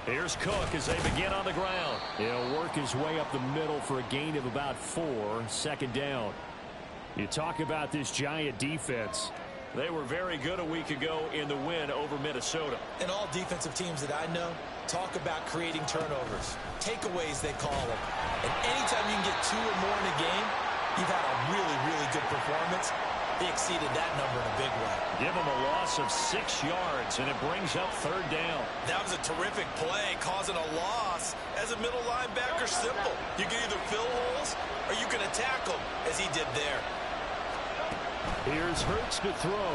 Here's Cook as they begin on the ground. He'll work his way up the middle for a gain of about 4, second down. You talk about this Giant defense. They were very good a week ago in the win over Minnesota. And all defensive teams that I know talk about creating turnovers. Takeaways, they call them. And anytime you can get 2 or more in a game, you've had a really, really good performance. They exceeded that number in a big way. Give them a loss of 6 yards, and it brings up third down. That was a terrific play, causing a loss. As a middle linebacker, simple. You can either fill holes or you can attack them, as he did there. Here's Hurts to throw.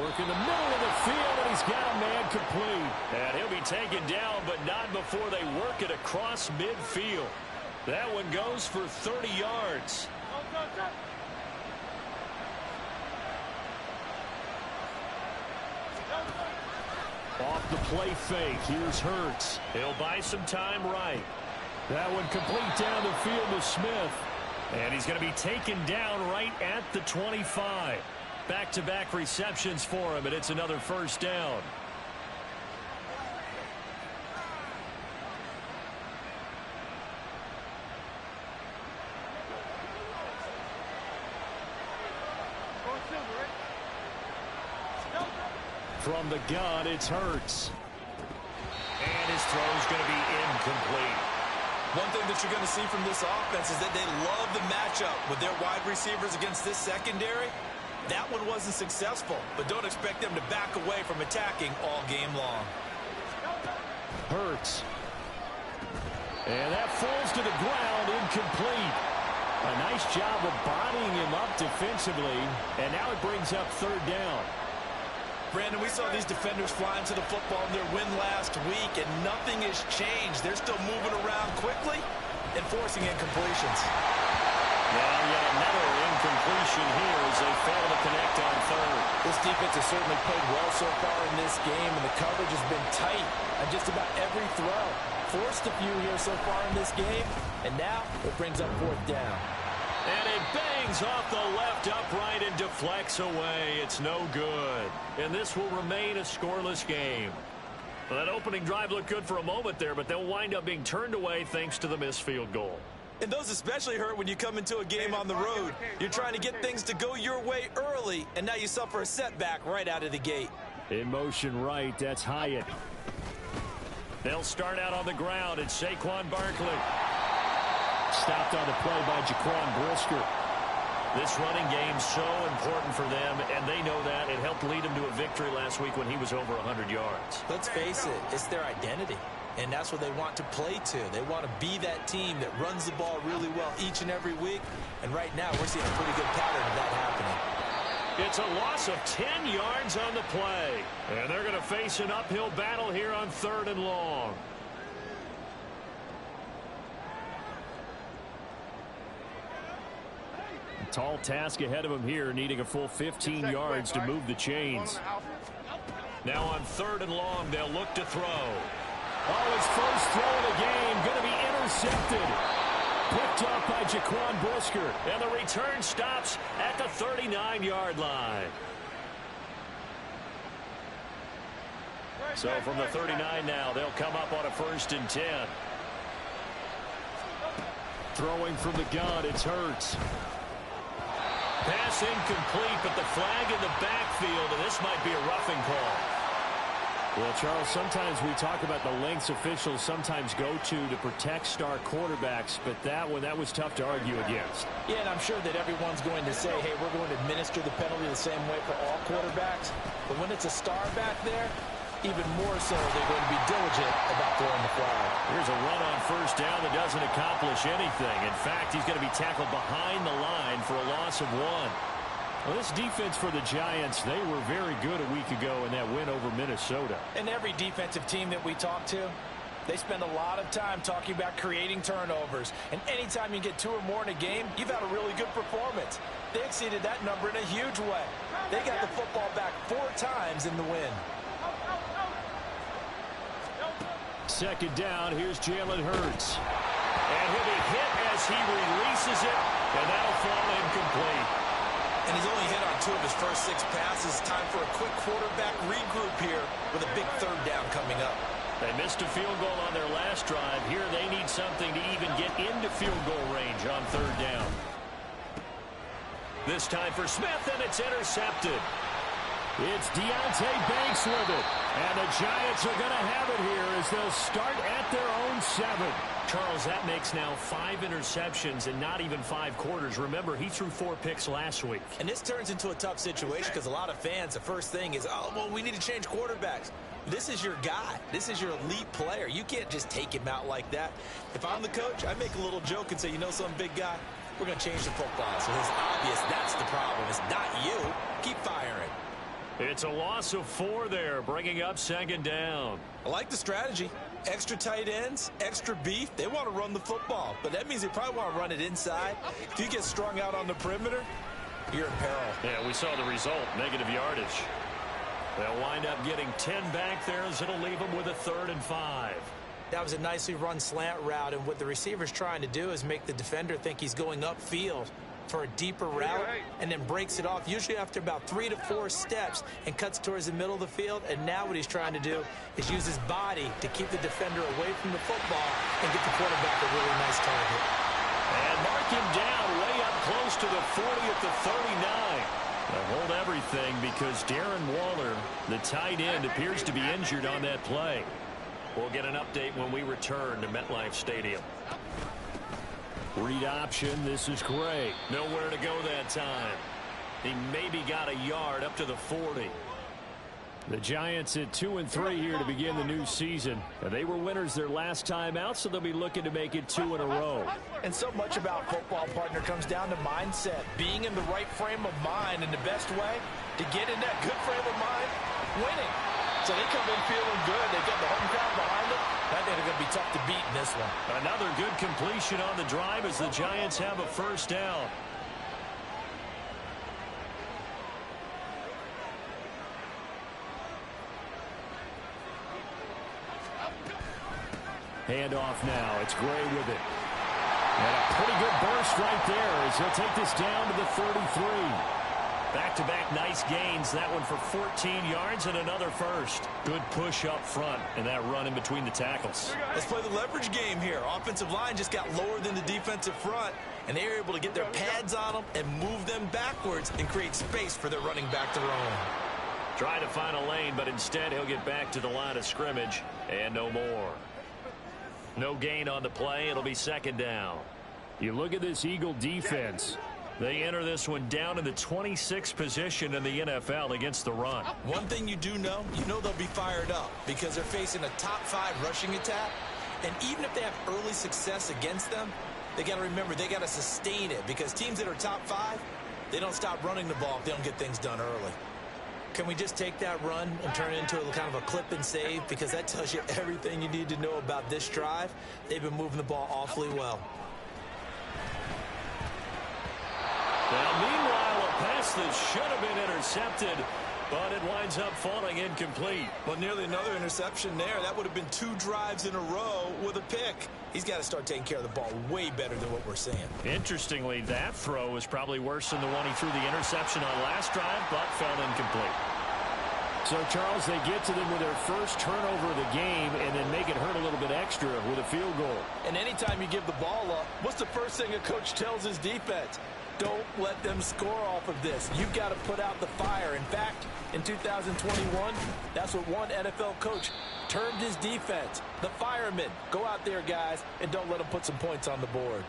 Work in the middle of the field, and he's got a man complete. And he'll be taken down, but not before they work it across midfield. That one goes for 30 yards. Off the play fake, here's Hurts. He'll buy some time right. That one complete down the field to Smith. And he's going to be taken down right at the 25. Back-to-back receptions for him, and it's another first down. From the gun, it's Hurts. And his throw's going to be incomplete. One thing that you're going to see from this offense is that they love the matchup with their wide receivers against this secondary. That one wasn't successful, but don't expect them to back away from attacking all game long. Hurts. And that falls to the ground, incomplete. A nice job of bodying him up defensively, and now it brings up third down. Brandon, we saw these defenders flying to the football in their win last week, and nothing has changed. They're still moving around quickly and forcing incompletions. Well, yet another incompletion here as they fail to connect on third. This defense has certainly played well so far in this game, and the coverage has been tight on just about every throw. Forced a few here so far in this game, and now it brings up fourth down. And it bangs off the left upright and deflects away. It's no good. And this will remain a scoreless game. Well, that opening drive looked good for a moment there, but they'll wind up being turned away thanks to the missed field goal. And those especially hurt when you come into a game on the road. You're trying to get things to go your way early, and now you suffer a setback right out of the gate. In motion right, that's Hyatt. They'll start out on the ground. It's Saquon Barkley. Stopped on the play by Jaquan Brisker. This running game's so important for them, and they know that. It helped lead them to a victory last week when he was over 100 yards. Let's face it, it's their identity, and that's what they want to play to. They want to be that team that runs the ball really well each and every week, and right now we're seeing a pretty good pattern of that happening. It's a loss of 10 yards on the play, and they're going to face an uphill battle here on 3rd and long. Tall task ahead of him here, needing a full 15 yards to move the chains. Now on 3rd and long, they'll look to throw. Oh, his first throw of the game, going to be intercepted. Picked up by Jaquan Brisker, and the return stops at the 39-yard line. So from the 39 now, they'll come up on a 1st and 10. Throwing from the gun, it's Hurts. Pass incomplete, but the flag in the backfield, and this might be a roughing call. Well, Charles, sometimes we talk about the lengths officials sometimes go to protect star quarterbacks, but that was tough to argue against. Yeah, and I'm sure that everyone's going to say, hey, we're going to administer the penalty the same way for all quarterbacks. But when it's a star back there, even more so, they're going to be diligent about throwing the flag. Here's a run on 1st down that doesn't accomplish anything. In fact, he's going to be tackled behind the line for a loss of 1. Well, this defense for the Giants, they were very good a week ago in that win over Minnesota. And every defensive team that we talk to, they spend a lot of time talking about creating turnovers. And anytime you get 2 or more in a game, you've had a really good performance. They exceeded that number in a huge way. They got the football back 4 times in the win. 2nd down, here's Jalen Hurts. And he'll be hit as he releases it, and that'll fall And he's only hit on 2 of his first 6 passes. Time for a quick quarterback regroup here with a big 3rd down coming up. They missed a field goal on their last drive. Here they need something to even get into field goal range on 3rd down. This time for Smith, and it's intercepted. It's Deonte Banks with it. And the Giants are going to have it here as they'll start at their own 7. Charles, that makes now 5 interceptions in not even 5 quarters. Remember, he threw 4 picks last week. And this turns into a tough situation because a lot of fans, the first thing is, oh, well, we need to change quarterbacks. This is your guy. This is your elite player. You can't just take him out like that. If I'm the coach, I make a little joke and say, you know something, big guy? We're going to change the football. So it's obvious that's the problem. It's not you. Keep firing. It's a loss of 4 there, bringing up 2nd down. I like the strategy. Extra tight ends, extra beef. They want to run the football, but that means they probably want to run it inside. If you get strung out on the perimeter, you're in peril. Yeah, we saw the result, negative yardage. They'll wind up getting 10 back there as it'll leave them with a 3rd and 5. That was a nicely run slant route, and what the receiver's trying to do is make the defender think he's going upfield for a deeper route and then breaks it off, usually after about 3 to 4 steps, and cuts towards the middle of the field. And now what he's trying to do is use his body to keep the defender away from the football and get the quarterback a really nice target. And mark him down way up close to the 40 at the 39. They'll hold everything because Darren Waller, the tight end, appears to be injured on that play. We'll get an update when we return to MetLife Stadium. Read option. This is Gray. Nowhere to go that time. He maybe got a yard up to the 40. The Giants at 2-3 here to begin the new season. They were winners their last time out, so they'll be looking to make it 2 in a row. And so much about football, partner, comes down to mindset. Being in the right frame of mind, and the best way to get in that good frame of mind, winning. So they come in feeling good. They've got the home crowd behind them. I think they're going to be tough to beat in this one. Another good completion on the drive as the Giants have a 1st down. Handoff now. It's Gray with it. And a pretty good burst right there as he'll take this down to the 33. Back-to-back nice gains. That one for 14 yards and another 1st. Good push up front and that run in between the tackles. Let's play the leverage game here. Offensive line just got lower than the defensive front, and they were able to get their pads on them and move them backwards and create space for their running back to roam. Trying to find a lane, but instead he'll get back to the line of scrimmage and no more. No gain on the play. It'll be 2nd down. You look at this Eagle defense. They enter this one down in the 26th position in the NFL against the run. One thing you do know, they'll be fired up because they're facing a top 5 rushing attack. And even if they have early success against them, they got to remember they got to sustain it because teams that are top 5, they don't stop running the ball if they don't get things done early. Can we just take that run and turn it into a kind of a clip and save? Because that tells you everything you need to know about this drive. They've been moving the ball awfully well. Now, meanwhile, a pass that should have been intercepted, but it winds up falling incomplete. Well, nearly another interception there. That would have been 2 drives in a row with a pick. He's got to start taking care of the ball way better than what we're seeing. Interestingly, that throw was probably worse than the one he threw the interception on last drive, but fell incomplete. So, Charles, they get to them with their first turnover of the game and then make it hurt a little bit extra with a field goal. And anytime you give the ball up, what's the first thing a coach tells his defense? Don't let them score off of this. You've got to put out the fire. In fact, in 2021, that's what one NFL coach termed his defense. The firemen. Go out there, guys, and don't let them put some points on the board.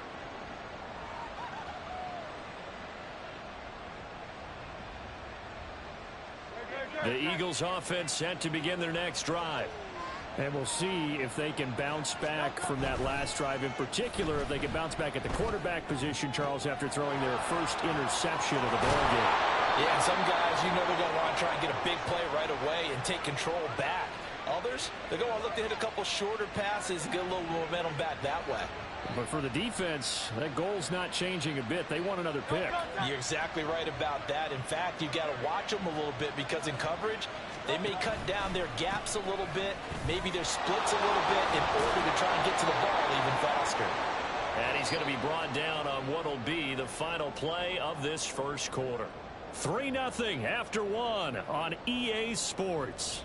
The Eagles offense set to begin their next drive. And we'll see if they can bounce back from that last drive. In particular, if they can bounce back at the quarterback position, Charles, after throwing their first interception of the ball game. Yeah, some guys, they're going to want to try and get a big play right away and take control back. Others, they're going to look to hit a couple shorter passes and get a little momentum back that way. But for the defense, that goal's not changing a bit. They want another pick. You're exactly right about that. In fact, you've got to watch them a little bit because in coverage, they may cut down their gaps a little bit, maybe their splits a little bit in order to try and get to the ball even faster. And he's going to be brought down on what will be the final play of this first quarter. 3-0 after one on EA Sports.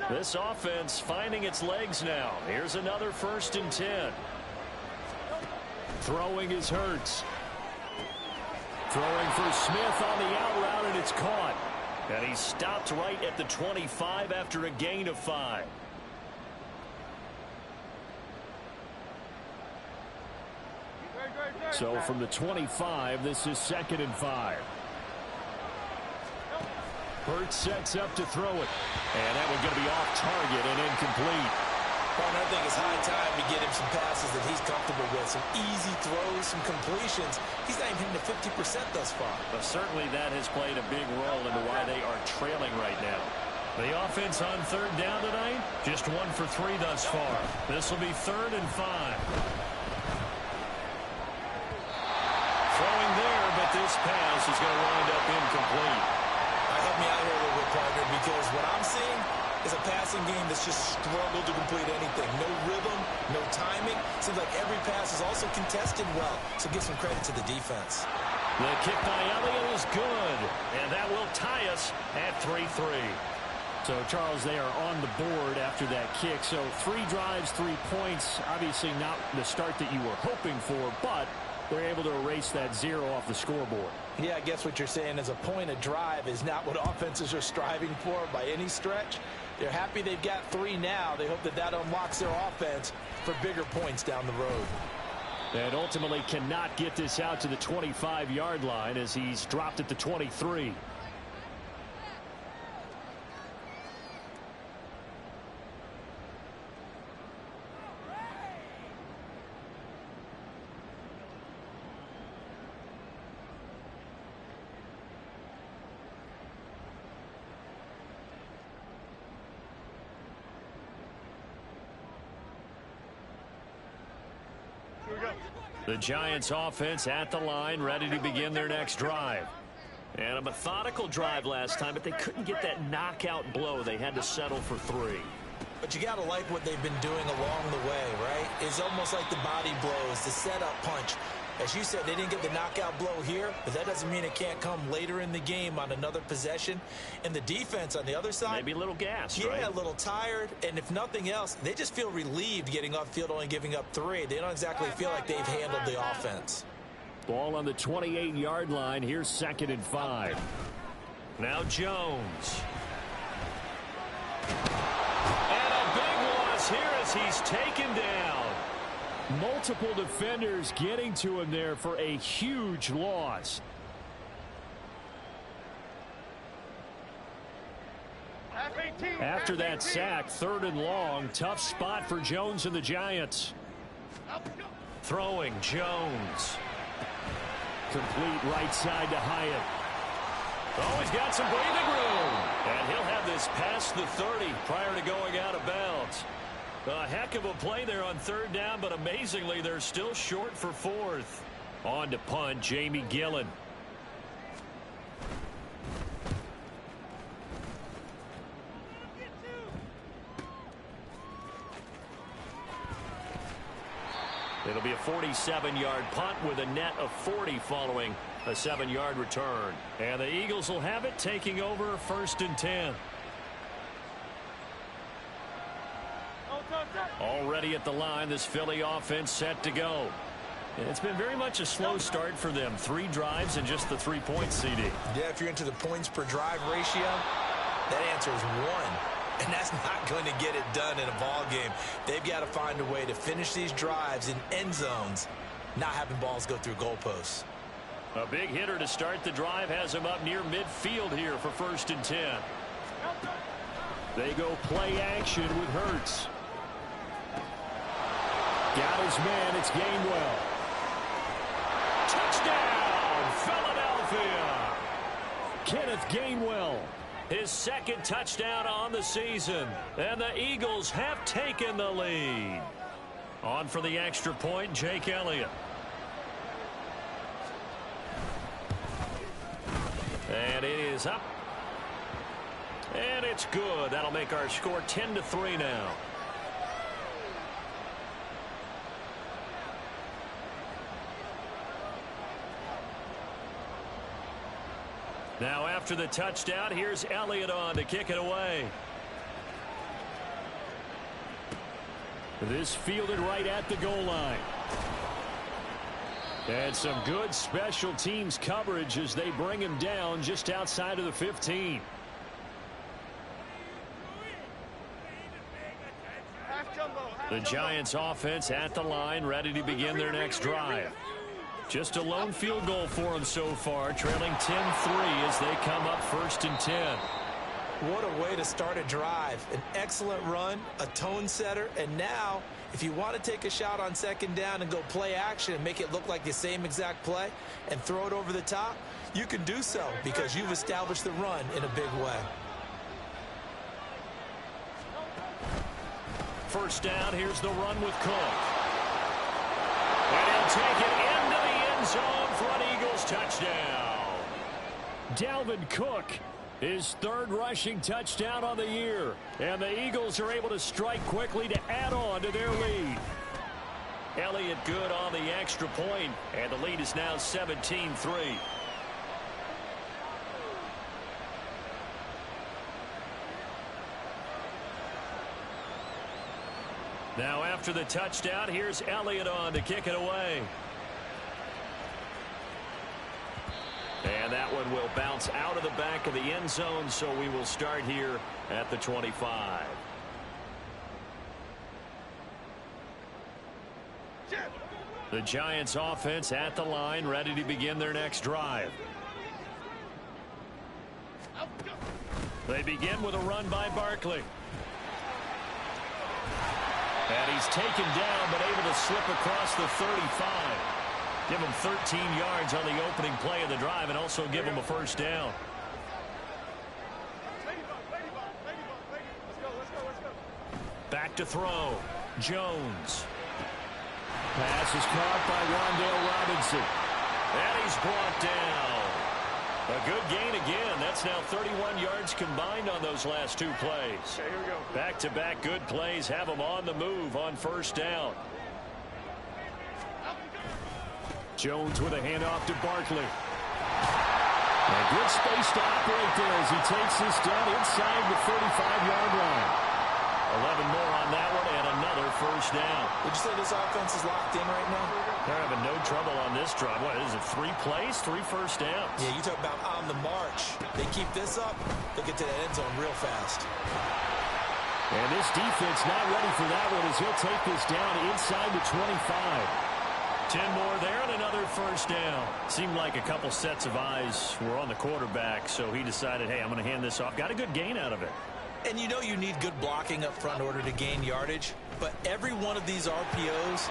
This offense finding its legs now. Here's another 1st and 10. Throwing is Hurts. Throwing for Smith on the out route, and it's caught. And he stopped right at the 25 after a gain of 5. So from the 25, this is 2nd and 5. Hurts sets up to throw it. And that one's going to be off target and incomplete. Well, I think it's high time to get him some passes that he's comfortable with. Some easy throws, some completions. He's not even hitting to 50% thus far. But certainly that has played a big role into why they are trailing right now. The offense on 3rd down tonight, just 1 for 3 thus far. This will be 3rd and 5. Throwing there, but this pass is going to wind up incomplete. Help me out here a little bit, partner, because what I'm seeing is a passing game that's just struggled to complete anything. No rhythm, no timing. Seems like every pass is also contested well, so give some credit to the defense. The kick by Elliott is good, and that will tie us at 3-3. So, Charles, they are on the board after that kick. So 3 drives, 3 points. Obviously not the start that you were hoping for, but they're able to erase that 0 off the scoreboard. Yeah, I guess what you're saying is a point of drive is not what offenses are striving for by any stretch. They're happy they've got 3 now. They hope that that unlocks their offense for bigger points down the road. And ultimately cannot get this out to the 25-yard line as he's dropped at the 23. The Giants offense at the line, ready to begin their next drive. And a methodical drive last time, but they couldn't get that knockout blow. They had to settle for 3. But you got to like what they've been doing along the way, right? It's almost like the body blows, the setup punch. As you said, they didn't get the knockout blow here, but that doesn't mean it can't come later in the game on another possession. And the defense on the other side, maybe a little gassed, yeah, right? a little tired. And if nothing else, they just feel relieved getting off field, only giving up 3. They don't exactly feel like they've handled the offense. Ball on the 28-yard line. Here's 2nd and 5. Now Jones. And a big loss here as he's taken down. Multiple defenders getting to him there for a huge loss. After that sack, 3rd and long. Tough spot for Jones and the Giants. Throwing, Jones. Complete right side to Hyatt. Oh, he's got some breathing room. And he'll have this past the 30 prior to going out of bounds. A heck of a play there on 3rd down, but amazingly, they're still short for 4th. On to punt, Jamie Gillen. It'll be a 47-yard punt with a net of 40 following a 7-yard return. And the Eagles will have it, taking over 1st and 10. Already at the line, this Philly offense set to go. And it's been very much a slow start for them. 3 drives and just the 3 points, CD. Yeah, if you're into the points per drive ratio, that answer is 1. And that's not going to get it done in a ball game. They've got to find a way to finish these drives in end zones, not having balls go through goalposts. A big hitter to start the drive has him up near midfield here for 1st and 10. They go play action with Hurts. Got his man, it's Gainwell. Touchdown, Philadelphia! Kenneth Gainwell, his 2nd touchdown on the season. And the Eagles have taken the lead. On for the extra point, Jake Elliott. And it is up. And it's good. That'll make our score 10-3 now. Now after the touchdown, here's Elliott on to kick it away. This fielded right at the goal line. And some good special teams coverage as they bring him down just outside of the 15. The Giants offense at the line, ready to begin their next drive. Just a lone field goal for them so far, trailing 10-3 as they come up 1st and 10. What a way to start a drive. An excellent run, a tone setter, and now if you want to take a shot on 2nd down and go play action and make it look like the same exact play and throw it over the top, you can do so because you've established the run in a big way. 1st down, here's the run with Cook. And he'll take it into the end zone for an Eagles touchdown. Dalvin Cook, his 3rd rushing touchdown on the year. And the Eagles are able to strike quickly to add on to their lead. Elliott good on the extra point, and the lead is now 17-3. Now after the touchdown, here's Elliott on to kick it away. And that one will bounce out of the back of the end zone, so we will start here at the 25. The Giants offense at the line, ready to begin their next drive. They begin with a run by Barkley. And he's taken down, but able to slip across the 35. Give him 13 yards on the opening play of the drive and also give him a 1st down. Back to throw. Jones. Pass is caught by Wan'Dale Robinson. And he's brought down. A good gain again. That's now 31 yards combined on those last 2 plays. Okay, here we go. Back-to-back good plays have him on the move on 1st down. Jones with a handoff to Barkley. A good space to operate there as he takes this down inside the 35-yard line. 11 more on that one and another 1st down. Would you say this offense is locked in right now? They're having no trouble on this drive. What is it, 3 plays, 3 1st downs? Yeah, you talk about on the march. They keep this up, they'll get to that end zone real fast. And this defense not ready for that one as he'll take this down inside the 25. 10 more there and another 1st down. Seemed like a couple sets of eyes were on the quarterback, so he decided, hey, I'm going to hand this off. Got a good gain out of it. And you know you need good blocking up front in order to gain yardage, but every one of these RPOs,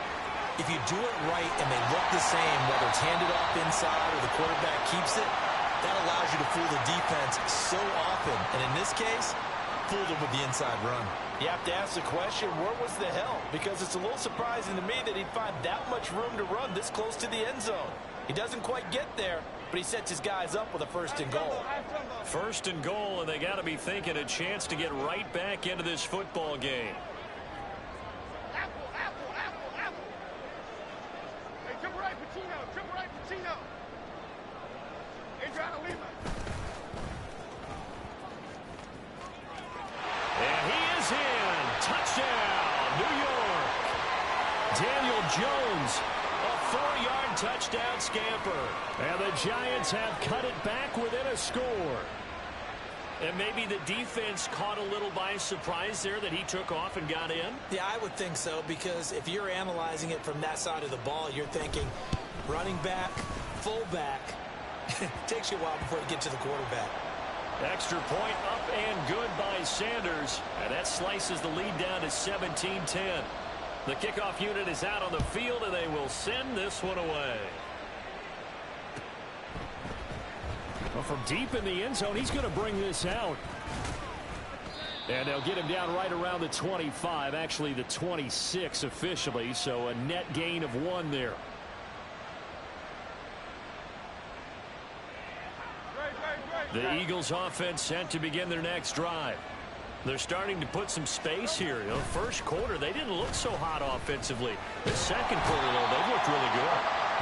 if you do it right and they look the same, whether it's handed off inside or the quarterback keeps it, that allows you to fool the defense so often. And in this case, fooled them with the inside run. You have to ask the question, where was the help? Because it's a little surprising to me that he'd find that much room to run this close to the end zone. He doesn't quite get there, but he sets his guys up with a 1st and goal. 1st and goal, and they got to be thinking a chance to get right back into this football game. Hey, jump right, Pacino. Jump right, Pacino. Adriana Lima. And he is in. Touchdown, New York. Daniel Jones, a 4-yard touchdown scamper. And the Giants have cut it back within a score. And maybe the defense caught a little by surprise there that he took off and got in? Yeah, I would think so, because if you're analyzing it from that side of the ball, you're thinking running back, fullback. Takes you a while before you get to the quarterback. Extra point up and good by Sanders. And that slices the lead down to 17-10. The kickoff unit is out on the field, and they will send this one away. Well, from deep in the end zone, he's going to bring this out. And they'll get him down right around the 25, actually the 26 officially, so a net gain of 1 there. Great. The Eagles offense set to begin their next drive. They're starting to put some space here. You know, first quarter, they didn't look so hot offensively. This second quarter, though, they've looked really good.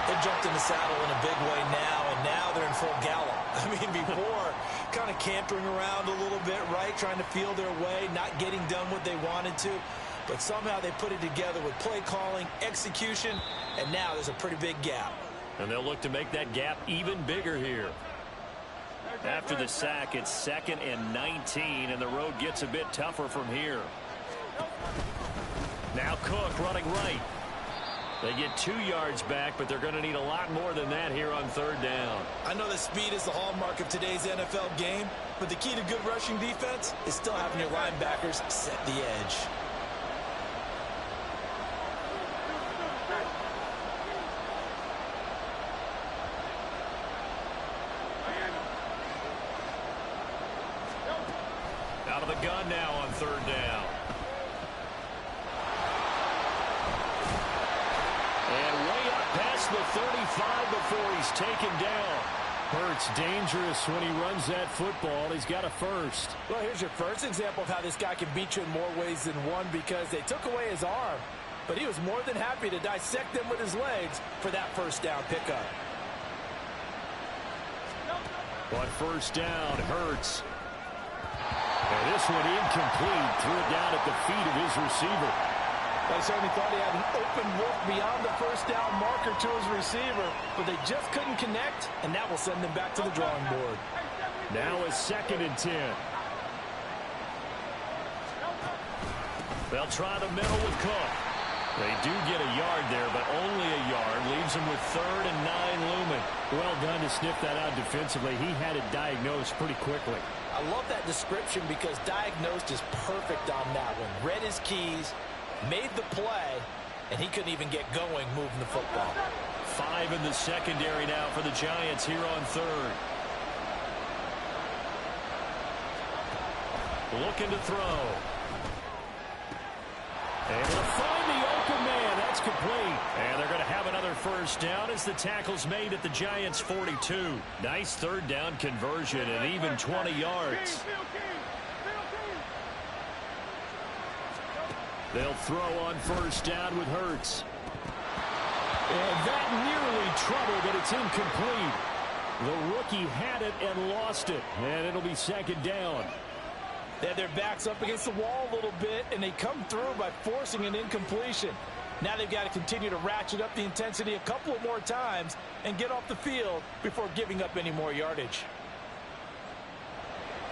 They jumped in the saddle in a big way now, and now they're in full gallop. I mean, before, kind of cantering around a little bit, right, trying to feel their way, not getting done what they wanted to. But somehow they put it together with play calling, execution, and now there's a pretty big gap. And they'll look to make that gap even bigger here. After the sack, it's 2nd and 19, and the road gets a bit tougher from here. Now Cook running right. They get 2 yards back, but they're going to need a lot more than that here on 3rd down. I know that speed is the hallmark of today's NFL game, but the key to good rushing defense is still having your linebackers set the edge. Out of the gun now on 3rd down. And way up past the 35 before he's taken down. Hurts dangerous when he runs that football. He's got a first. Well, here's your first example of how this guy can beat you in more ways than one, because they took away his arm, but he was more than happy to dissect them with his legs for that first down pickup. But first down, Hurts. And this one incomplete. Threw it down at the feet of his receiver. They certainly thought he had an open look beyond the first down marker to his receiver, but they just couldn't connect, and that will send them back to the drawing board. Now a 2nd and 10. They'll try the middle with Cook. They do get a yard there, but only a yard. Leaves them with 3rd and 9 looming. Well done to sniff that out defensively. He had it diagnosed pretty quickly. I love that description because diagnosed is perfect on that one. Read his keys, made the play, and he couldn't even get going moving the football. 5 in the secondary now for the Giants here on 3rd. Looking to throw. Able to find the open man. That's complete. And they're going to have another first down as the tackle's made at the Giants' 42. Nice 3rd down conversion and even 20 yards. They'll throw on first down with Hurts. And that nearly trouble, but it's incomplete. The rookie had it and lost it. And it'll be 2nd down. They had their backs up against the wall a little bit, and they come through by forcing an incompletion. Now they've got to continue to ratchet up the intensity a couple of more times and get off the field before giving up any more yardage.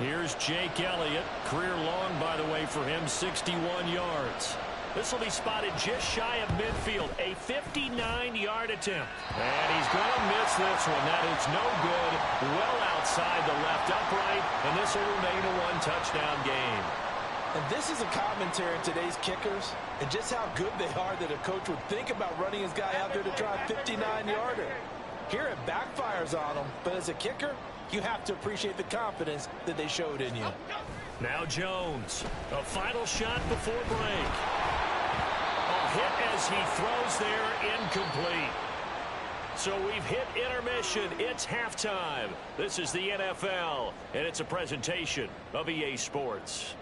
Here's Jake Elliott. Career long, by the way, for him, 61 yards. This will be spotted just shy of midfield. A 59-yard attempt. And he's going to miss this one. That is no good. Well outside the left upright. And this will remain a 1-touchdown game. And this is a commentary on today's kickers and just how good they are that a coach would think about running his guy out there to try a 59-yarder. Here it backfires on him, but as a kicker, you have to appreciate the confidence that they showed in you. Now Jones. A final shot before break. A hit as he throws there, incomplete. So we've hit intermission. It's halftime. This is the NFL, and it's a presentation of EA Sports.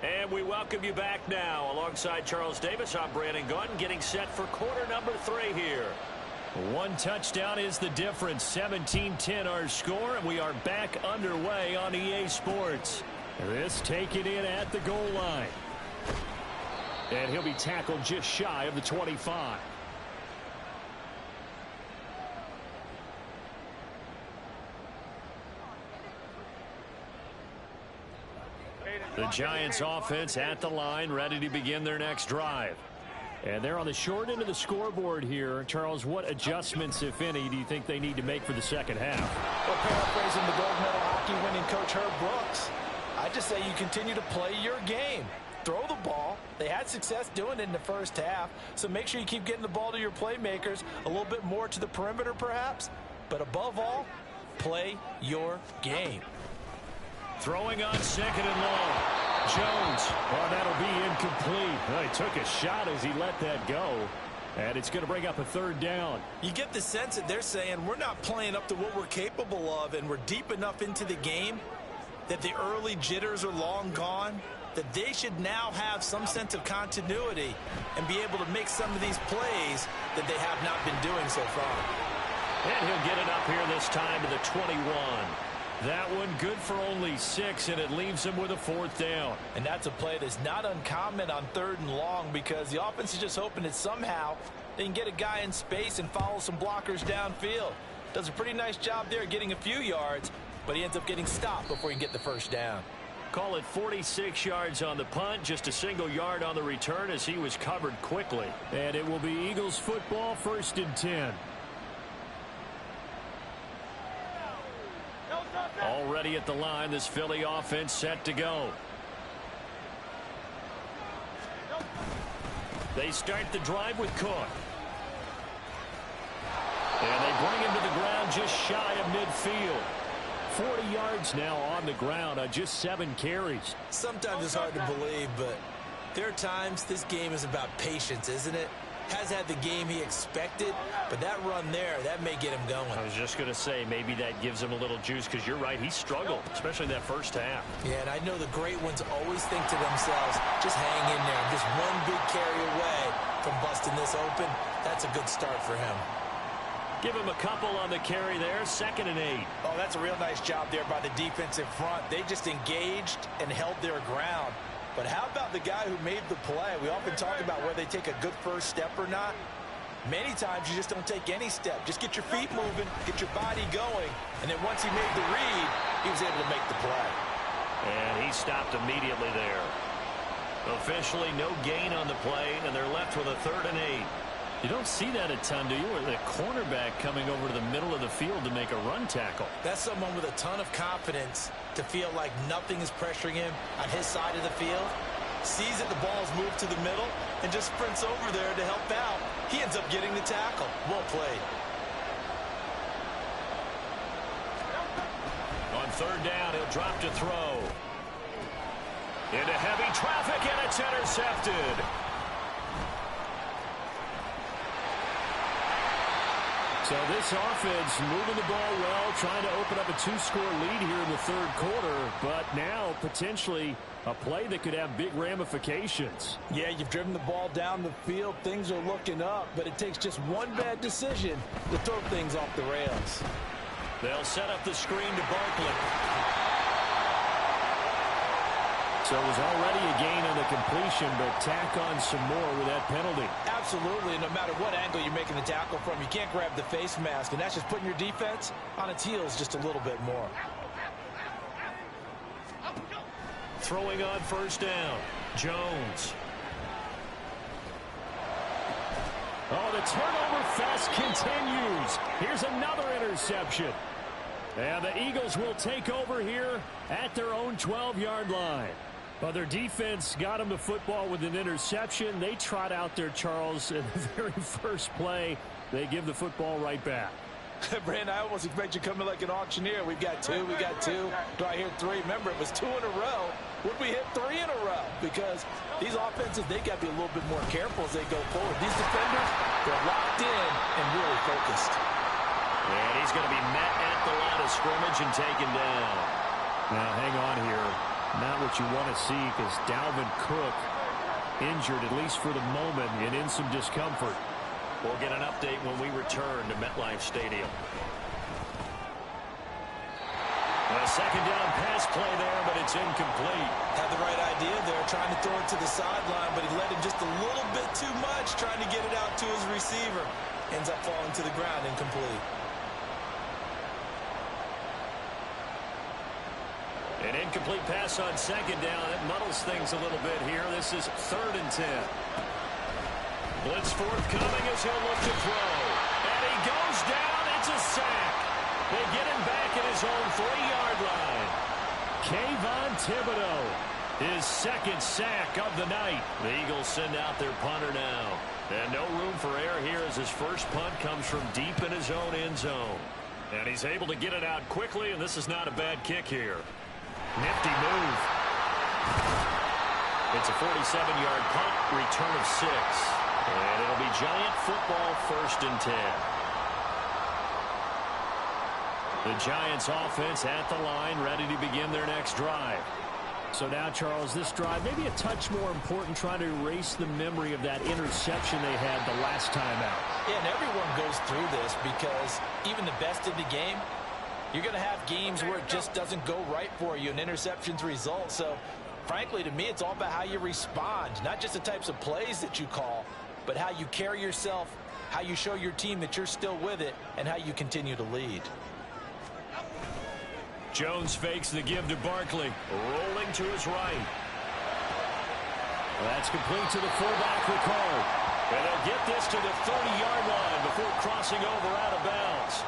And we welcome you back now. Alongside Charles Davis, I'm Brandon Gautin, getting set for quarter number 3 here. 1 touchdown is the difference. 17-10 our score, and we are back underway on EA Sports. This taken in at the goal line. And he'll be tackled just shy of the 25. The Giants offense at the line, ready to begin their next drive. And they're on the short end of the scoreboard here. Charles, what adjustments, if any, do you think they need to make for the second half? Well, paraphrasing the gold medal hockey winning coach Herb Brooks, I just say you continue to play your game. Throw the ball. They had success doing it in the first half, so make sure you keep getting the ball to your playmakers, a little bit more to the perimeter perhaps, but above all, play your game. Throwing on 2nd and long. Jones. Oh, that'll be incomplete. Well, he took a shot as he let that go. And it's going to bring up a third down. You get the sense that they're saying we're not playing up to what we're capable of, and we're deep enough into the game that the early jitters are long gone, that they should now have some sense of continuity and be able to make some of these plays that they have not been doing so far. And he'll get it up here this time to the 21. That one good for only 6, and it leaves him with a fourth down. And that's a play that's not uncommon on 3rd and long, because the offense is just hoping that somehow they can get a guy in space and follow some blockers downfield. Does a pretty nice job there getting a few yards, but he ends up getting stopped before he can get the first down. Call it 46 yards on the punt, just a single yard on the return as he was covered quickly. And it will be Eagles football, 1st and 10. Already at the line, this Philly offense set to go. They start the drive with Cook. And they bring him to the ground just shy of midfield. 40 yards now on the ground on just 7 carries. Sometimes it's hard to believe, but there are times this game is about patience, isn't it? Has had the game he expected, but that run there, that may get him going. I was just going to say, maybe that gives him a little juice, because you're right, he struggled, especially that first half. Yeah, and I know the great ones always think to themselves, just hang in there. Just one big carry away from busting this open. That's a good start for him. Give him a couple on the carry there, 2nd and 8. Oh, that's a real nice job there by the defensive front. They just engaged and held their ground. But how about the guy who made the play? We often talk about whether they take a good first step or not. Many times you just don't take any step. Just get your feet moving, get your body going, and then once he made the read, he was able to make the play. And he stopped immediately there. Officially no gain on the play, and they're left with a 3rd and 8. You don't see that a ton, do you? Or the cornerback coming over to the middle of the field to make a run tackle. That's someone with a ton of confidence to feel like nothing is pressuring him on his side of the field. Sees that the ball's moved to the middle and just sprints over there to help out. He ends up getting the tackle. Well played. On 3rd down, he'll drop to throw. Into heavy traffic, and it's intercepted. So this offense moving the ball well, trying to open up a 2-score lead here in the 3rd quarter, but now potentially a play that could have big ramifications. Yeah, you've driven the ball down the field. Things are looking up, but it takes just one bad decision to throw things off the rails. They'll set up the screen to Barkley. So it was already a gain on the completion, but tack on some more with that penalty. Absolutely, no matter what angle you're making the tackle from, you can't grab the face mask, and that's just putting your defense on its heels just a little bit more. Throwing on 1st down, Jones. Oh, the turnover fest continues. Here's another interception. And the Eagles will take over here at their own 12-yard line. But their defense got them the football with an interception. They trot out there, Charles, in the very first play. They give the football right back. Brandon, I almost expect you coming like an auctioneer. We've got 2, we got 2. Do I hear 3? Remember, it was 2 in a row. Would we hit 3 in a row? Because these offenses, they got to be a little bit more careful as they go forward. These defenders, they're locked in and really focused. And he's going to be met at the line of scrimmage and taken down. Now, hang on here. Not what you want to see, because Dalvin Cook injured, at least for the moment, and in some discomfort. We'll get an update when we return to MetLife Stadium. A 2nd down pass play there, but it's incomplete. Had the right idea there, trying to throw it to the sideline, but he let him just a little bit too much, trying to get it out to his receiver. Ends up falling to the ground, incomplete. An incomplete pass on 2nd down. It muddles things a little bit here. This is 3rd and 10. Blitz forthcoming as he'll look to throw. And he goes down. It's a sack. They get him back at his own 3-yard line. Kayvon Thibodeau, his 2nd sack of the night. The Eagles send out their punter now. And no room for error here as his first punt comes from deep in his own end zone. And he's able to get it out quickly, and this is not a bad kick here. Nifty move. It's a 47-yard punt, return of 6. And it'll be Giant football, 1st and 10. The Giants offense at the line, ready to begin their next drive. So now, Charles, this drive maybe a touch more important, trying to erase the memory of that interception they had the last time out. Yeah, and everyone goes through this because even the best in the game, you're going to have games where it just doesn't go right for you, and interceptions result. So, frankly, to me, it's all about how you respond, not just the types of plays that you call, but how you carry yourself, how you show your team that you're still with it, and how you continue to lead. Jones fakes the give to Barkley, rolling to his right. That's complete to the fullback, Ricard. And they'll get this to the 30-yard line before crossing over out of bounds.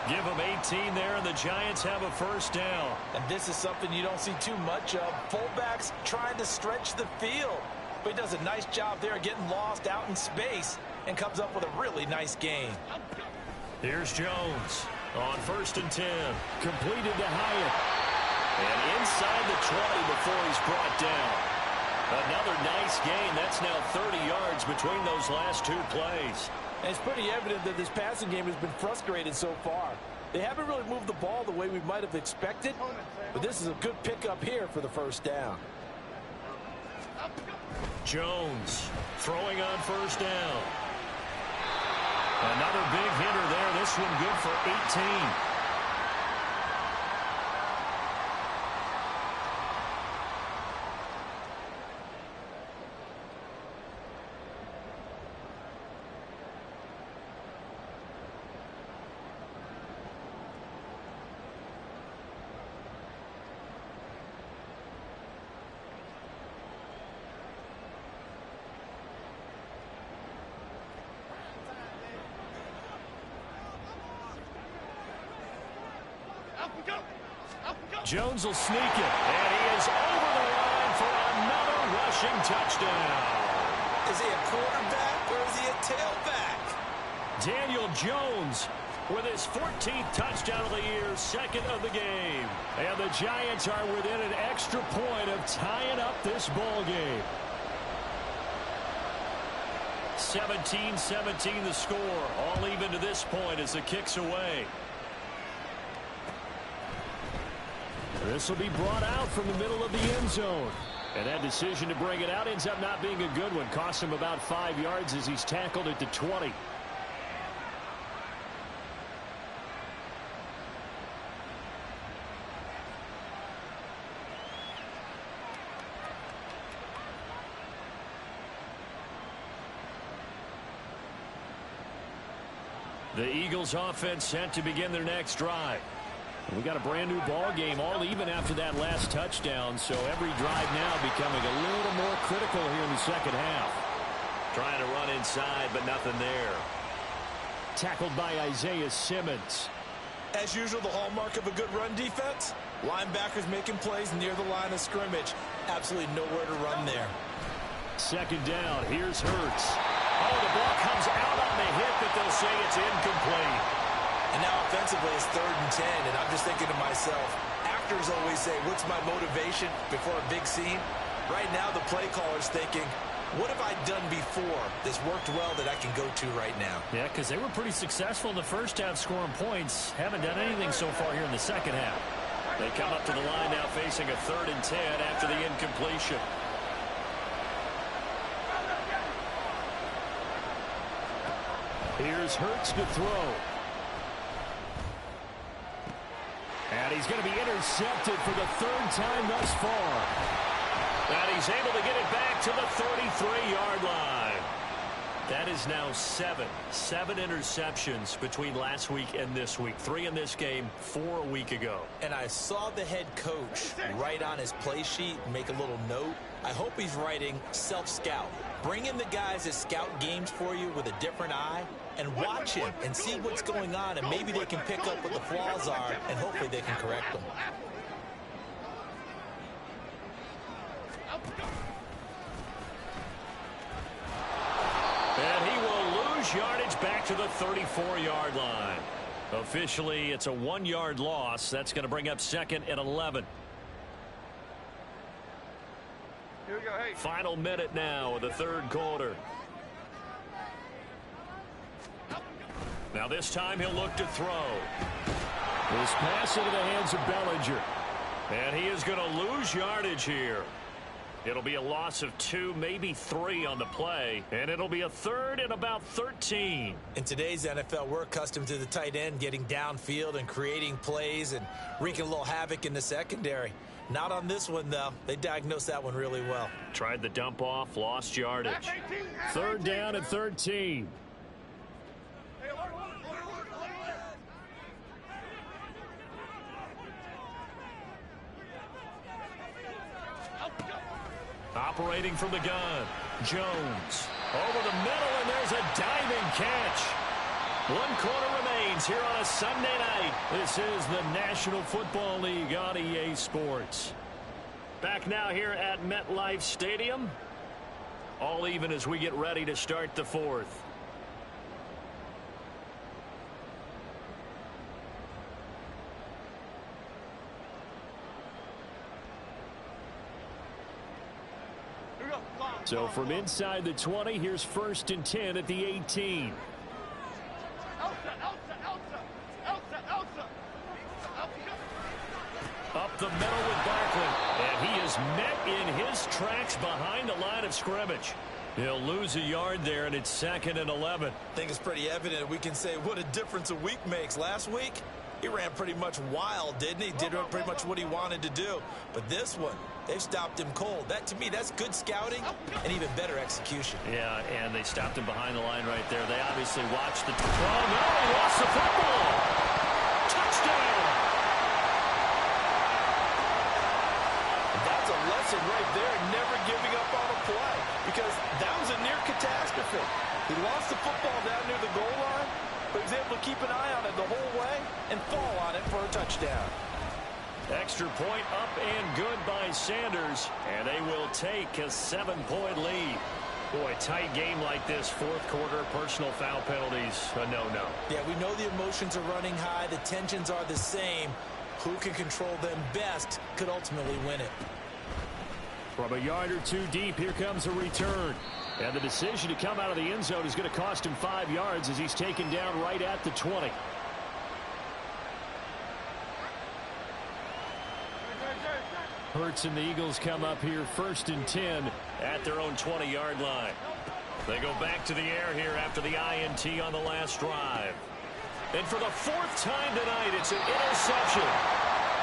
Give them 18 there, and the Giants have a 1st down. And this is something you don't see too much of. Fullbacks trying to stretch the field. But he does a nice job there getting lost out in space and comes up with a really nice gain. Here's Jones on 1st and 10. Completed to Hyatt. And inside the 20 before he's brought down. Another nice gain. That's now 30 yards between those last 2 plays. And it's pretty evident that this passing game has been frustrated so far. They haven't really moved the ball the way we might have expected, but this is a good pickup here for the 1st down. Jones throwing on 1st down. Another big hitter there. This one good for 18. Jones will sneak it. And he is over the line for another rushing touchdown. Is he a quarterback or is he a tailback? Daniel Jones with his 14th touchdown of the year, 2nd of the game. And the Giants are within an extra point of tying up this ball game. 17-17 the score. All even to this point as the kick's away. This will be brought out from the middle of the end zone. And that decision to bring it out ends up not being a good one. Cost him about 5 yards as he's tackled at the 20. The Eagles offense set to begin their next drive. We got a brand new ball game, all even after that last touchdown. So every drive now becoming a little more critical here in the 2nd half. Trying to run inside, but nothing there. Tackled by Isaiah Simmons. As usual, the hallmark of a good run defense, linebackers making plays near the line of scrimmage. Absolutely nowhere to run there. 2nd down. Here's Hurts. Oh, the ball comes out on the hit, but they'll say it's incomplete. And now offensively it's 3rd and 10, and I'm just thinking to myself, actors always say, what's my motivation before a big scene? Right now the play caller's thinking, what have I done before that's worked well that I can go to right now? Yeah, because they were pretty successful in the 1st half scoring points. Haven't done anything so far here in the 2nd half. They come up to the line now facing a 3rd and 10 after the incompletion. Here's Hurts to throw. And he's going to be intercepted for the 3rd time thus far. And he's able to get it back to the 33-yard line. That is now 7 interceptions between last week and this week. 3 in this game, 4 a week ago. And I saw the head coach write on his play sheet, make a little note. I hope he's writing self-scout. Bring in the guys that scout games for you with a different eye and watch him and see what's going on, and maybe they can pick up what the flaws are, and hopefully they can correct them. And he will lose yardage back to the 34-yard line. Officially, it's a 1-yard loss. That's going to bring up 2nd and 11. Here we go. Hey. Final minute now of the third quarter. Now this time he'll look to throw. This pass into the hands of Bellinger. And he is going to lose yardage here. It'll be a loss of 2, maybe 3 on the play. And it'll be a third and about 13. In today's NFL, we're accustomed to the tight end getting downfield and creating plays and wreaking a little havoc in the secondary. Not on this one, though. They diagnosed that one really well. Tried the dump off, lost yardage. Third down and 13. Operating from the gun, Jones. Over the middle, and there's a diving catch. 1 quarter remains here on a Sunday night. This is the National Football League on EA Sports. Back now here at MetLife Stadium. All even as we get ready to start the fourth. So from inside the 20, here's 1st and 10 at the 18. Up the middle with Barkley. And he is met in his tracks behind the line of scrimmage. He'll lose a yard there, and it's 2nd and 11. I think it's pretty evident we can say what a difference a week makes. Last week, he ran pretty much wild, didn't he? Did pretty much what he wanted to do. But this one, they've stopped him cold. That, to me, that's good scouting and even better execution. Yeah, and they stopped him behind the line right there. They obviously watched the... Oh, no, he lost the football. Touchdown. That's a lesson right there, never giving up on a play, because that was a near catastrophe. He lost the football down near the goal line, but he was able to keep an eye on it the whole way and fall on it for a touchdown. Extra point up and good by Sanders, and they will take a 7-point lead. Boy, tight game like this, fourth quarter, personal foul penalties, a no-no. Yeah, we know the emotions are running high, the tensions are the same. Who can control them best could ultimately win it. From a yard or 2 deep, here comes a return. And the decision to come out of the end zone is going to cost him 5 yards as he's taken down right at the 20. Hurts and the Eagles come up here 1st and 10 at their own 20-yard line. They go back to the air here after the INT on the last drive. And for the 4th time tonight, it's an interception.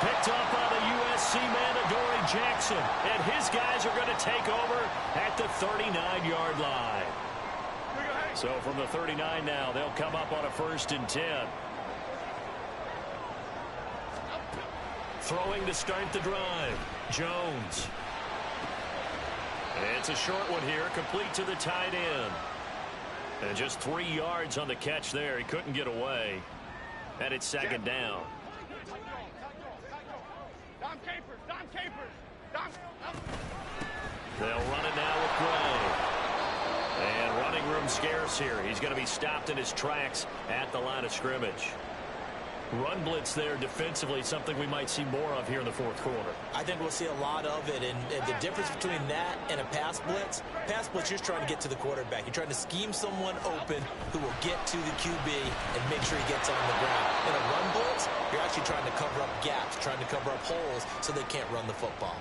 Picked up by the USC man, Adoree Jackson. And his guys are going to take over at the 39-yard line. So from the 39 now, they'll come up on a 1st and 10. Throwing to start the drive, Jones. It's a short one here, complete to the tight end. And just 3 yards on the catch there. He couldn't get away. And it's 2nd down. They'll run it now with Gray. And running room scarce here. He's going to be stopped in his tracks at the line of scrimmage. Run blitz there defensively, something we might see more of here in the fourth quarter. I think we'll see a lot of it, and the difference between that and a pass blitz, you're trying to get to the quarterback. You're trying to scheme someone open who will get to the QB and make sure he gets on the ground. In a run blitz, you're actually trying to cover up gaps, trying to cover up holes so they can't run the football.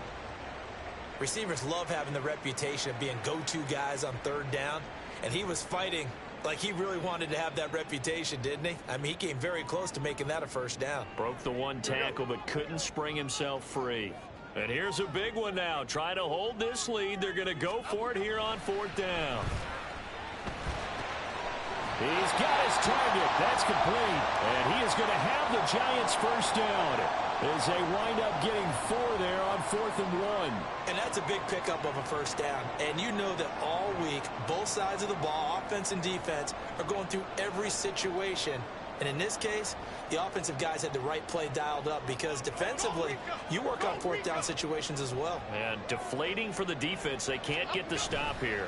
Receivers love having the reputation of being go-to guys on 3rd down, and he was fighting like he really wanted to have that reputation, didn't he? I mean, he came very close to making that a 1st down. Broke the 1 tackle, but couldn't spring himself free. And here's a big one now. Try to hold this lead. They're going to go for it here on 4th down. He's got his target. That's complete. And he is going to have the Giants' 1st down as they wind up getting 4 there on 4th and 1. And that's a big pickup of a 1st down. And you know that all week, both sides of the ball, offense and defense, are going through every situation. And in this case, the offensive guys had the right play dialed up because defensively, you work on 4th down situations as well. And deflating for the defense. They can't get the stop here.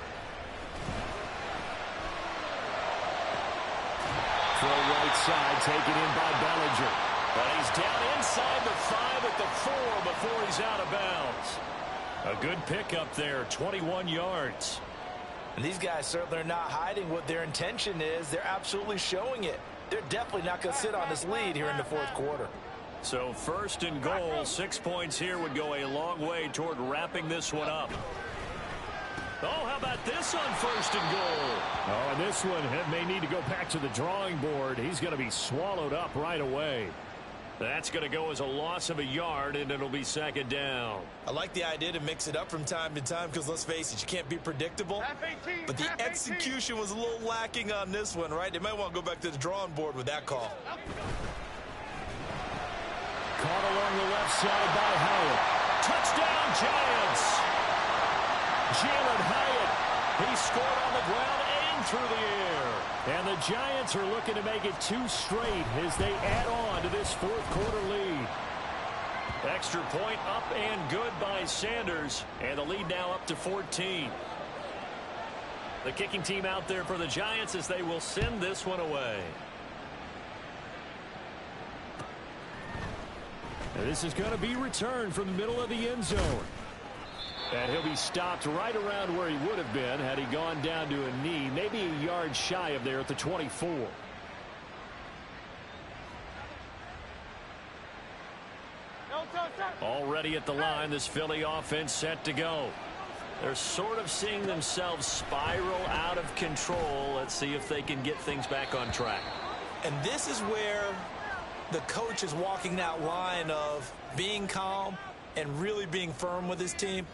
Throw right side, taken in by Bellinger. But he's down inside the 5 at the 4 before he's out of bounds. A good pickup there, 21 yards. And these guys certainly are not hiding what their intention is. They're absolutely showing it. They're definitely not going to sit on this lead here in the fourth quarter. So 1st and goal, 6 points here would go a long way toward wrapping this one up. Oh, how about this on 1st and goal? Oh, and this one may need to go back to the drawing board. He's going to be swallowed up right away. That's going to go as a loss of a yard, and it'll be 2nd down. I like the idea to mix it up from time to time because, let's face it, you can't be predictable. But the execution was a little lacking on this one, right? They might want to go back to the drawing board with that call. Caught along the left side by Hyatt. Touchdown, Giants! Jalen Hyatt. He scored on the ground and through the air. And the Giants are looking to make it 2 straight as they add on to this fourth quarter lead. Extra point up and good by Sanders. And the lead now up to 14. The kicking team out there for the Giants as they will send this one away. And this is going to be returned from the middle of the end zone. And he'll be stopped right around where he would have been had he gone down to a knee, maybe a yard shy of there at the 24. Already at the line, this Philly offense set to go. They're sort of seeing themselves spiral out of control. Let's see if they can get things back on track. And this is where the coach is walking that line of being calm and really being firm with his team.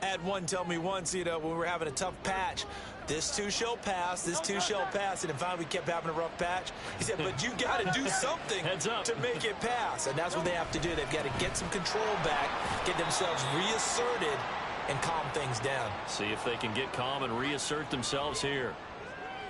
I had one tell me once, when we were having a tough patch, this too shall pass, this too shall pass. And then finally we kept having a rough patch. He said, but you got to do something to make it pass. And that's what they have to do. They've got to get some control back, get themselves reasserted, and calm things down. See if they can get calm and reassert themselves here.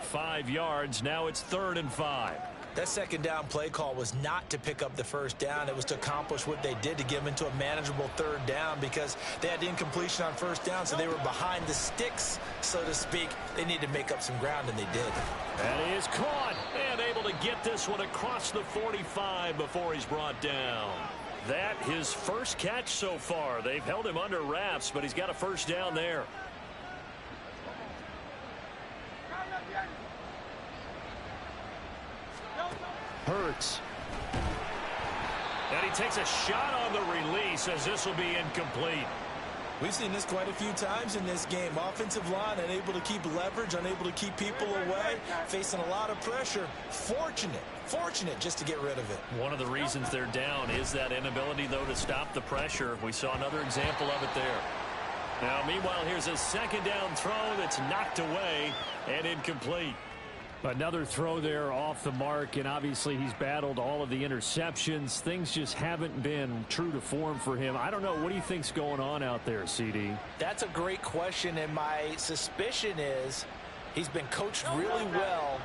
5 yards. Now it's 3rd and 5. That 2nd down play call was not to pick up the 1st down. It was to accomplish what they did, to get them into a manageable 3rd down, because they had incompletion on 1st down, so they were behind the sticks, so to speak. They needed to make up some ground, and they did. And he is caught and able to get this one across the 45 before he's brought down. That his first catch so far. They've held him under wraps, but he's got a 1st down there. Hurts. And he takes a shot on the release as this will be incomplete. We've seen this quite a few times in this game. Offensive line unable to keep leverage, unable to keep people away, facing a lot of pressure. Fortunate just to get rid of it. One of the reasons they're down is that inability, though, to stop the pressure. We saw another example of it there. Now, meanwhile, here's a 2nd down throw that's knocked away and incomplete. Another throw there off the mark, and obviously he's battled all of the interceptions. Things just haven't been true to form for him. I don't know. What do you think's going on out there, CD? That's a great question, and my suspicion is he's been coached really well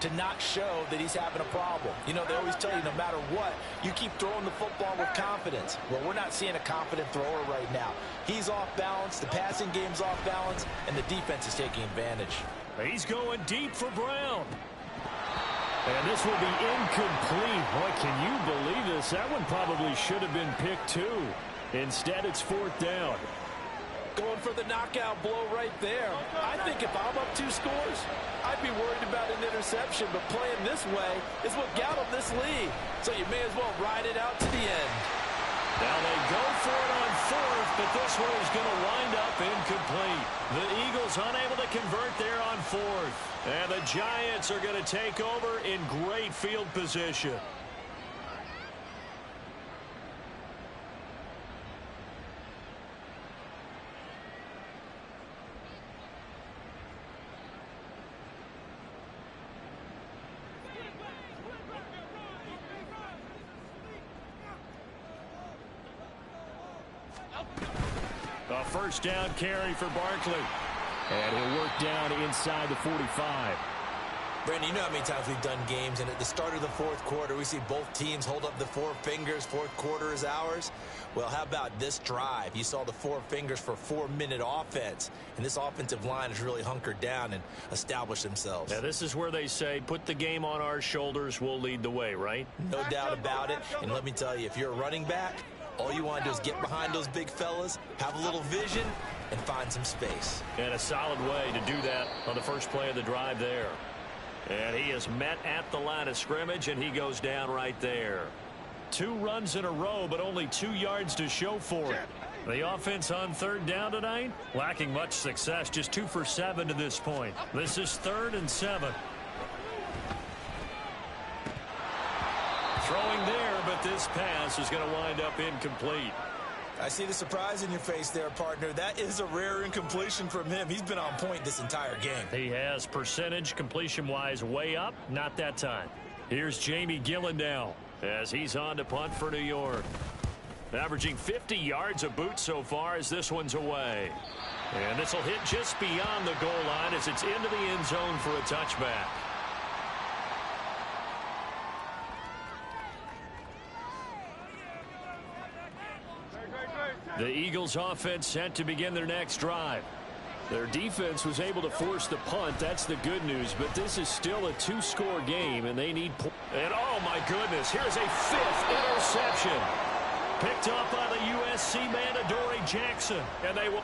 to not show that he's having a problem. They always tell you no matter what, you keep throwing the football with confidence. Well, we're not seeing a confident thrower right now. He's off balance, the passing game's off balance, and the defense is taking advantage. He's going deep for Brown. And this will be incomplete. Boy, can you believe this? That one probably should have been picked too. Instead, it's 4th down. Going for the knockout blow right there. I think if I'm up 2 scores, I'd be worried about an interception, but playing this way is what got them this lead. So you may as well ride it out to the end. Now they go for it on 4th, but this one is going to wind up incomplete. The Eagles unable to convert there on 4th. And the Giants are going to take over in great field position. A 1st down carry for Barkley. And he'll work down inside the 45. Brandon, you know how many times we've done games, and at the start of the 4th quarter, we see both teams hold up the 4 fingers. 4th quarter is ours. Well, how about this drive? You saw the 4 fingers for 4-minute offense, and this offensive line has really hunkered down and established themselves. Now, this is where they say, put the game on our shoulders, we'll lead the way, right? No doubt about it. And let me tell you, if you're a running back, All you want to do is get behind those big fellas, have a little vision, and find some space. And a solid way to do that on the first play of the drive there. And he is met at the line of scrimmage, and he goes down right there. 2 runs in a row, but only 2 yards to show for it. The offense on third down tonight, lacking much success, just 2 for 7 to this point. This is 3rd and 7. Throwing there, but this pass is going to wind up incomplete. I see the surprise in your face there, partner. That is a rare incompletion from him. He's been on point this entire game. He has percentage completion-wise way up, not that time. Here's Jamie Gillen now as he's on to punt for New York. Averaging 50 yards a boot so far as this one's away. And this will hit just beyond the goal line as it's into the end zone for a touchback. The Eagles offense set to begin their next drive. Their defense was able to force the punt. That's the good news. But this is still a 2-score game, and they need and oh, my goodness, here's a 5th interception. Picked up by the USC man, Adoree Jackson. And they will...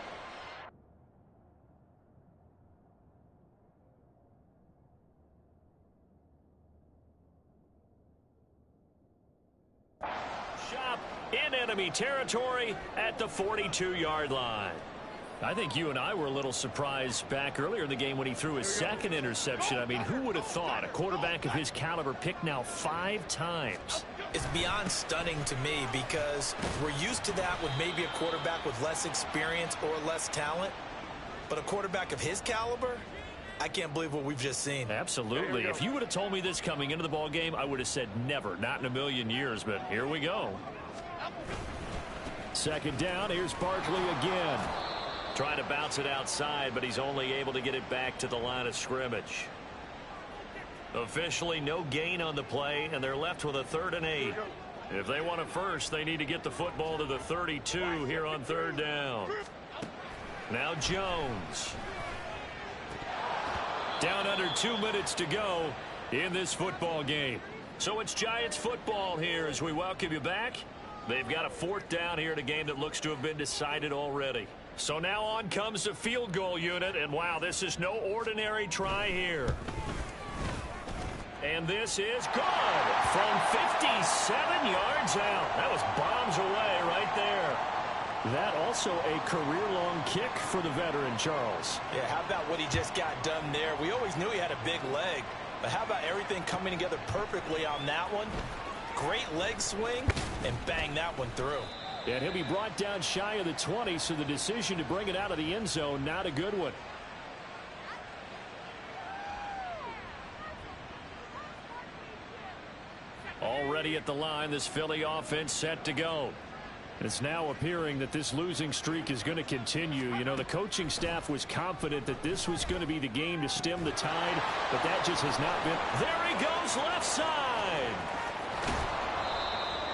Shop in enemy territory at the 42-yard line. I think you and I were a little surprised back earlier in the game when he threw his 2nd interception. I mean, who would have thought a quarterback of his caliber picked now 5 times? It's beyond stunning to me because we're used to that with maybe a quarterback with less experience or less talent. But a quarterback of his caliber, I can't believe what we've just seen. Absolutely. If you would have told me this coming into the ball game, I would have said never, not in a million years. But here we go. 2nd down. Here's Barkley again. Trying to bounce it outside, but he's only able to get it back to the line of scrimmage. Officially no gain on the play, and they're left with a 3rd and 8. If they want a first, they need to get the football to the 32 here on 3rd down. Now Jones. Down under 2 minutes to go in this football game. So it's Giants football here as we welcome you back. They've got a 4th down here in a game that looks to have been decided already. So now on comes the field goal unit, and wow, this is no ordinary try here. And this is good from 57 yards out. That was bombs away right there. That also a career-long kick for the veteran, Charles. Yeah, how about what he just got done there? We always knew he had a big leg, but how about everything coming together perfectly on that one? Great leg swing, and bang that one through. And he'll be brought down shy of the 20, so the decision to bring it out of the end zone, not a good one. Already at the line, this Philly offense set to go. It's now appearing that this losing streak is going to continue. You know, the coaching staff was confident that this was going to be the game to stem the tide, but that just has not been. There he goes, left side.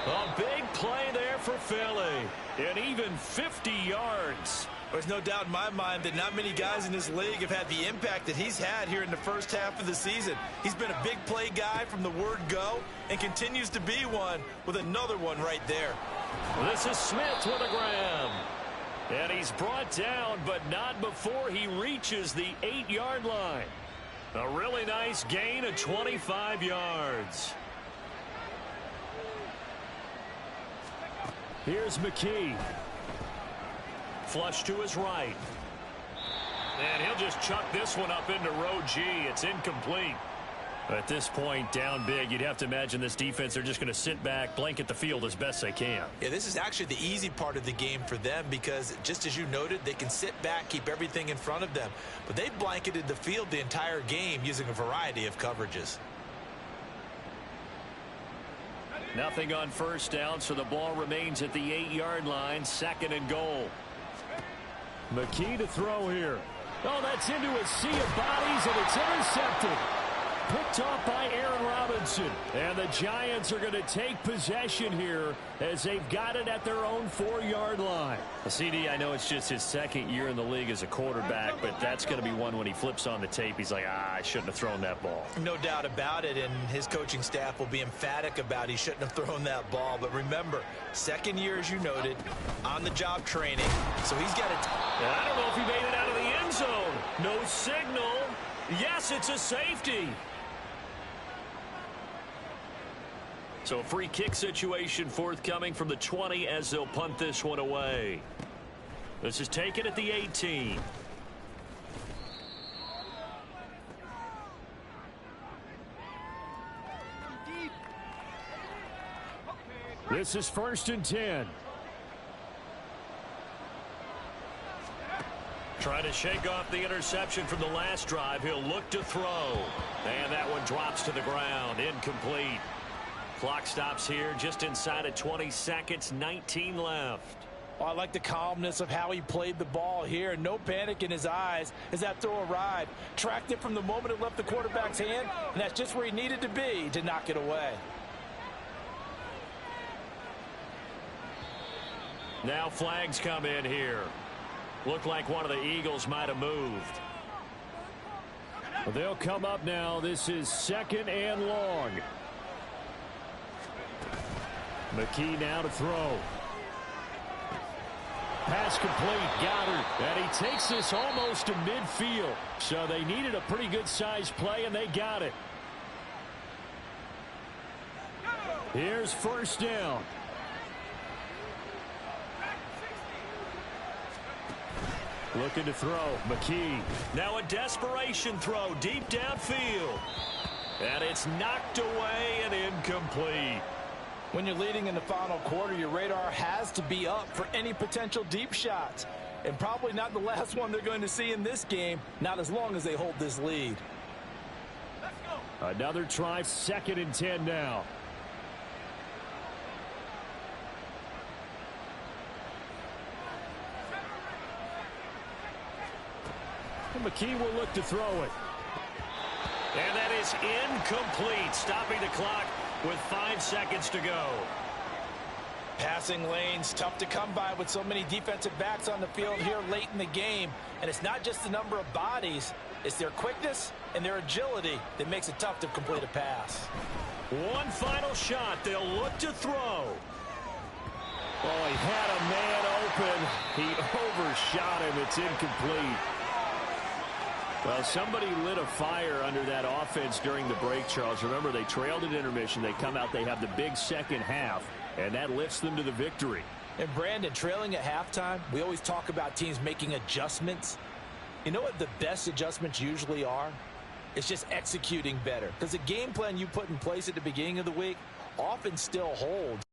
A big play there for Philly. And even 50 yards. There's no doubt in my mind that not many guys in this league have had the impact that he's had here in the first half of the season. He's been a big play guy from the word go and continues to be one with another one right there. This is Smith with a grab. And he's brought down, but not before he reaches the 8-yard line. A really nice gain of 25 yards. Here's McKee. Flush to his right. And he'll just chuck this one up into row G. It's incomplete. At this point, down big, you'd have to imagine this defense, they're just going to sit back, blanket the field as best they can. Yeah, this is actually the easy part of the game for them because, just as you noted, they can sit back, keep everything in front of them. But they've blanketed the field the entire game using a variety of coverages. Nothing on first down, so the ball remains at the 8-yard line, 2nd and goal. McKee to throw here. Oh, that's into a sea of bodies, and it's intercepted. picked off by Aaron Robinson. And the Giants are going to take possession here as they've got it at their own 4-yard line. Well, CD, I know it's just his second year in the league as a quarterback, but that's going to be one when he flips on the tape. He's like, I shouldn't have thrown that ball. No doubt about it, and his coaching staff will be emphatic about he shouldn't have thrown that ball. But remember, second year, as you noted, on-the-job training, so he's got it. I don't know if he made it out of the end zone. No signal. Yes, it's a safety. So a free kick situation forthcoming from the 20 as they'll punt this one away. This is taken at the 18. This is 1st and 10. Trying to shake off the interception from the last drive. He'll look to throw. And that one drops to the ground. Incomplete. Clock stops here just inside of 20 seconds. 19 left. Oh, I like the calmness of how he played the ball here. No panic in his eyes as that throw arrived. Tracked it from the moment it left the quarterback's hand, and that's just where he needed to be to knock it away. Now flags come in here. Looked like one of the Eagles might have moved. Well, they'll come up now. This is 2nd and long. McKee now to throw. Pass complete. Goddard. And he takes this almost to midfield. So they needed a pretty good size play, and they got it. Here's 1st down. Looking to throw. McKee. Now a desperation throw deep downfield. And it's knocked away and incomplete. When you're leading in the final quarter, your radar has to be up for any potential deep shots. And probably not the last one they're going to see in this game, not as long as they hold this lead. Another try, 2nd and 10 now. McKee will look to throw it. And that is incomplete, stopping the clock with 5 seconds to go. Passing lanes tough to come by with so many defensive backs on the field here late in the game. And it's not just the number of bodies, it's their quickness and their agility that makes it tough to complete a pass. One final shot. They'll look to throw. Oh, he had a man open. He overshot him. It's incomplete. Well, somebody lit a fire under that offense during the break, Charles. Remember, they trailed at intermission. They come out, they have the big second half, and that lifts them to the victory. And, Brandon, trailing at halftime, we always talk about teams making adjustments. You know what the best adjustments usually are? It's just executing better. Because the game plan you put in place at the beginning of the week often still holds.